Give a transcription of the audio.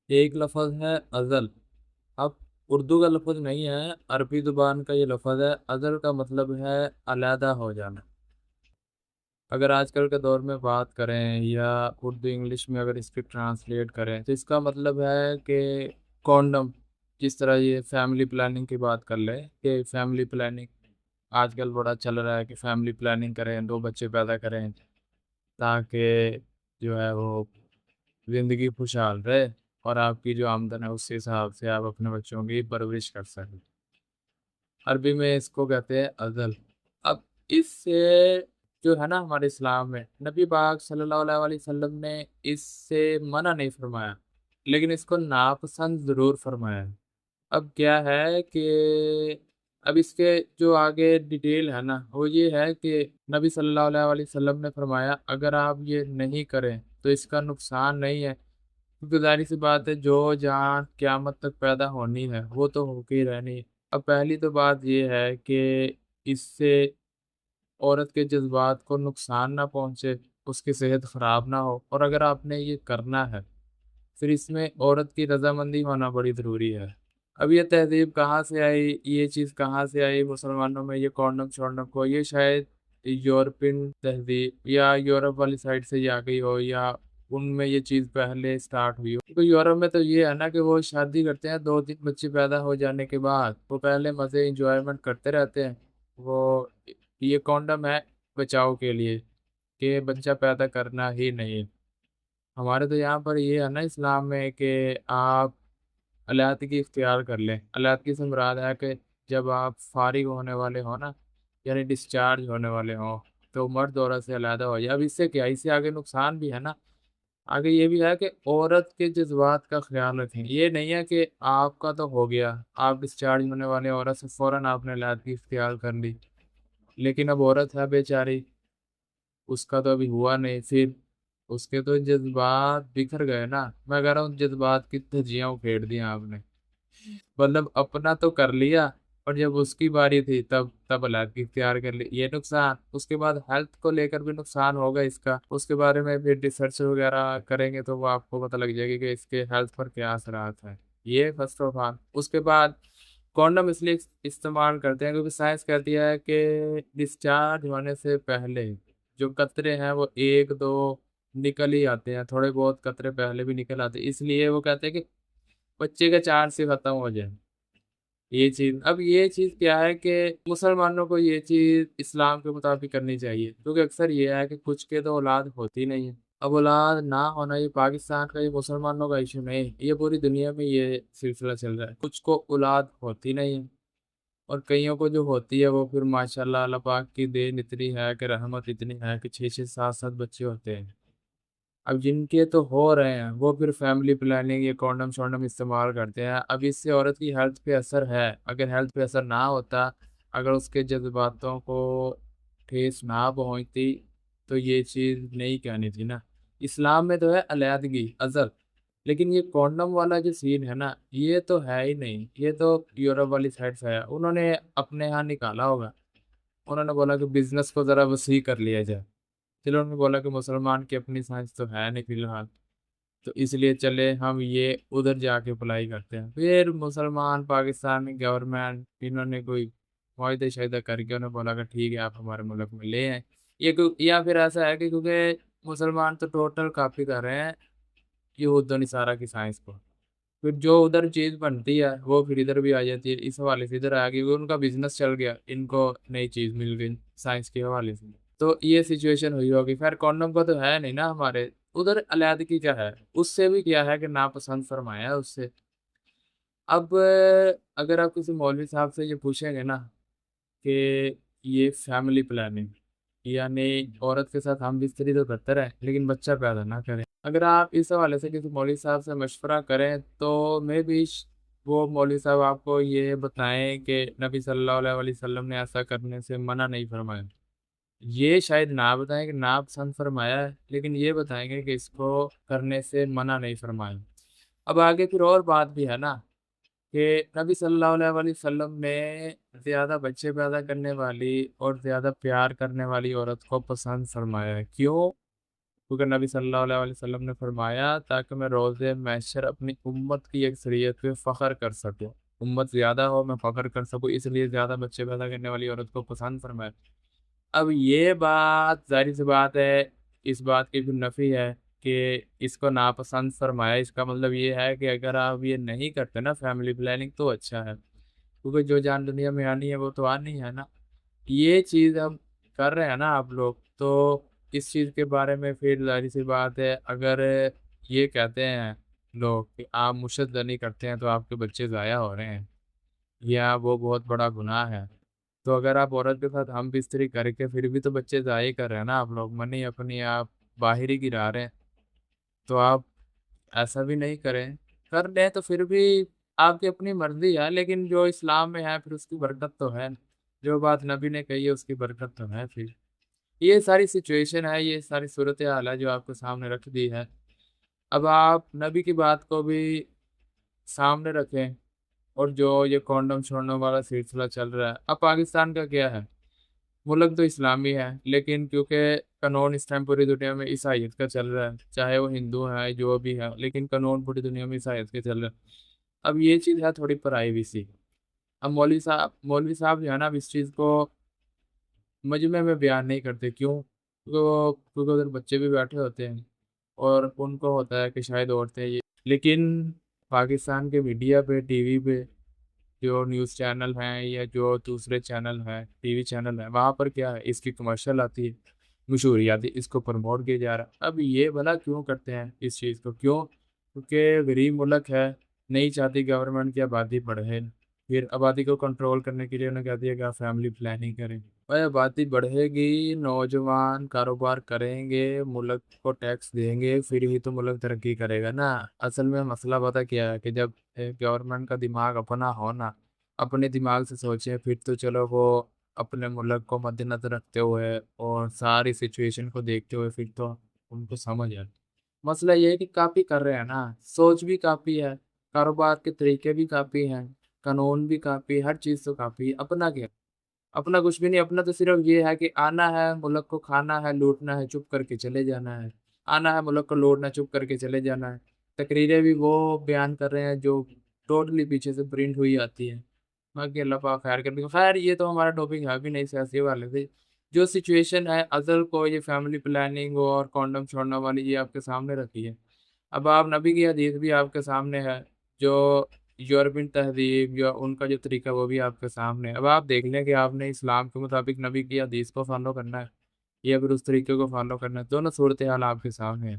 ایک لفظ ہے ازل۔ اب اردو کا لفظ نہیں ہے، عربی زبان کا یہ لفظ ہے۔ ازل کا مطلب ہے علیحدہ ہو جانا۔ اگر آج کل کے دور میں بات کریں یا اردو انگلش میں اگر اس کی ٹرانسلیٹ کریں تو اس کا مطلب ہے کہ کونڈم، جس طرح یہ فیملی پلاننگ کی بات کر لیں کہ فیملی پلاننگ آج کل بڑا چل رہا ہے کہ فیملی پلاننگ کریں، 2 بچے پیدا کریں تاکہ جو ہے وہ زندگی خوشحال رہے اور آپ کی جو آمدن ہے اس کے حساب سے آپ اپنے بچوں کی پرورش کر سکیں۔ عربی میں اس کو کہتے ہیں ازل۔ اب اس سے جو ہے نا ہمارے اسلام میں نبی پاک صلی اللہ علیہ وسلم نے اس سے منع نہیں فرمایا، لیکن اس کو ناپسند ضرور فرمایا ہے۔ اب کیا ہے کہ اب اس کے جو آگے ڈیٹیل ہے نا وہ یہ ہے کہ نبی صلی اللہ علیہ وسلم نے فرمایا اگر آپ یہ نہیں کریں تو اس کا نقصان نہیں ہے، کیونکہ ظاہر سی بات ہے جو جان قیامت تک پیدا ہونی ہے وہ تو ہو کے ہی رہنی ہے۔ اب پہلی تو بات یہ ہے کہ اس سے عورت کے جذبات کو نقصان نہ پہنچے، اس کی صحت خراب نہ ہو، اور اگر آپ نے یہ کرنا ہے پھر اس میں عورت کی رضامندی ہونا بڑی ضروری ہے۔ اب یہ تہذیب کہاں سے آئی، یہ چیز کہاں سے آئی مسلمانوں میں، یہ کونڈم شونڈم کو، یہ شاید یورپین تہذیب یا یورپ والی سائڈ سے یہ آ گئی ہو، یا ان میں یہ چیز پہلے سٹارٹ ہوئی ہو۔ تو یورپ میں تو یہ ہے نا کہ وہ شادی کرتے ہیں، 2 3 بچے پیدا ہو جانے کے بعد وہ پہلے مزے انجوائمنٹ کرتے رہتے ہیں۔ وہ یہ کونڈم ہے بچاؤ کے لیے کہ بچہ پیدا کرنا ہی نہیں۔ ہمارے تو یہاں پر یہ ہے نا اسلام میں کہ آپ علیحدگی اختیار کر لیں۔ علیحدگی سے مراد ہے کہ جب آپ فارغ ہونے والے ہوں نا، یعنی ڈسچارج ہونے والے ہوں، تو مرد عورت سے علیحدہ ہو جائے۔ اب اس سے کیا، اس سے آگے نقصان بھی ہے نا، آگے یہ بھی ہے کہ عورت کے جذبات کا خیال رکھیں۔ یہ نہیں ہے کہ آپ کا تو ہو گیا، آپ ڈسچارج ہونے والے عورت سے فوراً آپ نے علیحدگی اختیار کر لی، لیکن اب عورت ہے بیچاری، اس کا تو ابھی ہوا نہیں، پھر اس کے تو جذبات بکھر گئے نا۔ میں کہہ رہا ہوں جذبات کی دھجیاں اکھیڑ دی آپ نے، مطلب اپنا تو کر لیا اور جب اس کی باری تھی تب علیحدگی اختیار کر لی، یہ نقصان۔ اس کے بعد ہیلتھ کو لے کر بھی نقصان ہوگا اس کا، اس کے بارے میں بھی ریسرچ وغیرہ کریں گے تو وہ آپ کو پتہ لگ جائے گی کہ اس کے ہیلتھ پر کیا اثرات ہیں۔ یہ فرسٹ آف آل۔ اس کے بعد کونڈم اس لیے استعمال کرتے ہیں کیونکہ سائنس کہتی ہے کہ ڈسچارج ہونے سے پہلے جو قطرے ہیں وہ 1 2 نکل ہی آتے ہیں، تھوڑے بہت قطرے پہلے بھی نکل آتے ہیں، اس لیے وہ کہتے ہیں کہ بچے کا چانس ہی ختم ہو جائے۔ یہ چیز، اب یہ چیز کیا ہے کہ مسلمانوں کو یہ چیز اسلام کے مطابق کرنی چاہیے، کیونکہ اکثر یہ ہے کہ کچھ کے تو اولاد ہوتی نہیں ہے۔ اب اولاد نہ ہونا یہ پاکستان کا، یہ مسلمانوں کا ایشو نہیں، یہ پوری دنیا میں یہ سلسلہ چل رہا ہے، کچھ کو اولاد ہوتی نہیں ہے اور کئیوں کو جو ہوتی ہے وہ پھر ماشاءاللہ اللہ پاک کی دین اتنی ہے کہ رحمت اتنی ہے کہ 6 6 7 7 بچے ہوتے ہیں۔ اب جن کے تو ہو رہے ہیں وہ پھر فیملی پلاننگ یا کونڈم شونڈم استعمال کرتے ہیں۔ اب اس سے عورت کی ہیلتھ پہ اثر ہے، اگر ہیلتھ پہ اثر نہ ہوتا، اگر اس کے جذباتوں کو ٹھیس نہ پہنچتی تو یہ چیز نہیں کہنی تھی نا۔ اسلام میں تو ہے علیحدگی ازل، لیکن یہ کونڈم والا جو سین ہے نا یہ تو ہے ہی نہیں، یہ تو یورپ والی سائڈ سے ہے، انہوں نے اپنے ہاں نکالا ہوگا، انہوں نے بولا کہ بزنس کو ذرا وسیع کر لیا جائے۔ چلو انہوں نے بولا کہ مسلمان کی اپنی سائنس تو ہے نہیں فی الحال، تو اس لیے چلے ہم یہ ادھر جا کے اپلائی کرتے ہیں۔ پھر مسلمان پاکستانی گورنمنٹ انہوں نے کوئی معاہدہ شاہدہ کر کے انہوں نے بولا کہ ٹھیک ہے آپ ہمارے ملک میں لے آئیں۔ یا پھر ایسا ہے کہ کیونکہ مسلمان تو ٹوٹل کاپی کر رہے ہیں یہود و نصارہ کی سائنس کو، پھر جو ادھر چیز بنتی ہے وہ پھر ادھر بھی آ جاتی ہے، اس حوالے سے ادھر آ گئی، ان کا بزنس چل گیا، ان کو نئی چیز مل گئی سائنس کے حوالے سے۔ تو یہ سچویشن ہوئی ہوگی۔ خیر کونڈم کا تو ہے نہیں نا ہمارے ادھر، علیحدگی کیا ہے، اس سے بھی کیا ہے کہ ناپسند فرمایا ہے اس سے۔ اب اگر آپ کسی مولوی صاحب سے یہ پوچھیں گے نا کہ یہ فیملی پلاننگ یعنی عورت کے ساتھ ہم بستری تو کرتے رہیں لیکن بچہ پیدا نہ کریں، اگر آپ اس حوالے سے کسی مولوی صاحب سے مشورہ کریں تو میں بھی وہ مولوی صاحب آپ کو یہ بتائیں کہ نبی صلی اللہ علیہ وسلم نے ایسا کرنے سے منع نہیں فرمایا، یہ شاید نہ بتائیں کہ ناپسند فرمایا ہے، لیکن یہ بتائیں گے کہ اس کو کرنے سے منع نہیں فرمایا۔ اب آگے پھر اور بات بھی ہے نا کہ نبی صلی اللہ علیہ وسلم نے زیادہ بچے پیدا کرنے والی اور زیادہ پیار کرنے والی عورت کو پسند فرمایا ہے، کیوں؟ کیونکہ نبی صلی اللہ علیہ وسلم نے فرمایا تاکہ میں روز محشر اپنی امت کی اکثریت پہ فخر کر سکوں، امت زیادہ ہو میں فخر کر سکوں، اس لیے زیادہ بچے پیدا کرنے والی عورت کو پسند فرمایا۔ اب یہ بات ظاہر سی بات ہے، اس بات کی بھی نفی ہے کہ اس کو ناپسند فرمایا، اس کا مطلب یہ ہے کہ اگر آپ یہ نہیں کرتے نا فیملی پلاننگ تو اچھا ہے، کیونکہ جو جان دنیا میں آنی ہے وہ تو آنی ہے نا۔ یہ چیز اب کر رہے ہیں نا آپ لوگ، تو اس چیز کے بارے میں پھر ظاہر سی بات ہے اگر یہ کہتے ہیں لوگ کہ آپ مشدنی کرتے ہیں تو آپ کے بچے ضائع ہو رہے ہیں یا وہ بہت بڑا گناہ ہے، تو اگر آپ عورت کے ساتھ ہم بستری کر کے پھر بھی تو بچے ضائع کر رہے ہیں نا، آپ لوگ منی اپنی آپ باہر ہی گرا رہے ہیں، تو آپ ایسا بھی نہیں کریں، کر لیں تو پھر بھی آپ کی اپنی مرضی ہے، لیکن جو اسلام میں ہے پھر اس کی برکت تو ہے، جو بات نبی نے کہی ہے اس کی برکت تو ہے۔ پھر یہ ساری سچویشن ہے، یہ ساری صورتحال ہے جو آپ کو سامنے رکھ دی ہے، اب آپ نبی کی بات کو بھی سامنے رکھیں، اور جو یہ کونڈم چھوڑنے والا سلسلہ چل رہا ہے، اب پاکستان کا کیا ہے، ملک تو اسلامی ہے لیکن کیونکہ قانون اس ٹائم پوری دنیا میں عیسائیت کا چل رہا ہے، چاہے وہ ہندو ہے جو بھی ہے، لیکن قانون پوری دنیا میں عیسائیت کے چل رہا ہے۔ اب یہ چیز ہے تھوڑی پرائیویسی، اب مولوی صاحب جو ہے نا اب اس چیز کو مجمع میں بیان نہیں کرتے، کیوں؟ کیونکہ ادھر بچے بھی بیٹھے ہوتے ہیں اور ان کو ہوتا ہے کہ شاید عورتیں یہ، لیکن پاکستان کے میڈیا پہ ٹی وی پہ جو نیوز چینل ہیں یا جو دوسرے چینل ہیں ٹی وی چینل ہیں وہاں پر کیا ہے، اس کی کمرشل آتی ہے، مشہوری آتی ہے، اس کو پروموٹ کیا جا رہا ہے۔ اب یہ بھلا کیوں کرتے ہیں اس چیز کو، کیوں؟ کیونکہ غریب ملک ہے، نہیں چاہتی گورنمنٹ کی آبادی بڑھے، پھر آبادی کو کنٹرول کرنے کے لیے انہوں نے کہہ دیا کہ آپ فیملی پلاننگ کریں، بھائی آبادی بڑھے گی، نوجوان کاروبار کریں گے، ملک کو ٹیکس دیں گے، پھر ہی تو ملک ترقی کرے گا نا۔ اصل میں مسئلہ پتہ کیا ہے کہ جب گورنمنٹ کا دماغ اپنا ہونا، اپنے دماغ سے سوچیں، پھر تو چلو وہ اپنے ملک کو مد نظر رکھتے ہوئے اور ساری سچویشن کو دیکھتے ہوئے پھر تو ان کو سمجھ آئے۔ مسئلہ یہ ہے کہ کاپی کر رہے ہیں نا، سوچ بھی کاپی ہے، کاروبار کے طریقے بھی کاپی ہیں، قانون بھی کاپی، ہر چیز تو کاپی، اپنا کیا؟ اپنا کچھ بھی نہیں، اپنا تو صرف یہ ہے کہ آنا ہے ملک کو، کھانا ہے، لوٹنا ہے، چپ کر کے چلے جانا ہے، آنا ہے ملک کو لوٹنا، چپ کر کے چلے جانا ہے۔ تقریریں بھی وہ بیان کر رہے ہیں جو ٹوٹلی پیچھے سے پرنٹ ہوئی آتی ہے، باقی اللہ پاک خیر کر دے۔ خیر یہ تو ہمارا ٹاپک ہے بھی نہیں سیاسی والے سے، جو سچویشن ہے ازل کو یہ فیملی پلاننگ اور کانڈم چھوڑنے والی یہ آپ کے سامنے رکھی ہے، اب آپ نبی کی حدیث بھی آپ کے سامنے ہے، جو یورپین تہذیب یا ان کا جو طریقہ وہ بھی آپ کے سامنے ہے، اب آپ دیکھ لیں کہ آپ نے اسلام کے مطابق نبی کی حدیث کو فالو کرنا ہے یا پھر اس طریقے کو فالو کرنا ہے، دونوں صورتحال آپ کے سامنے ہیں۔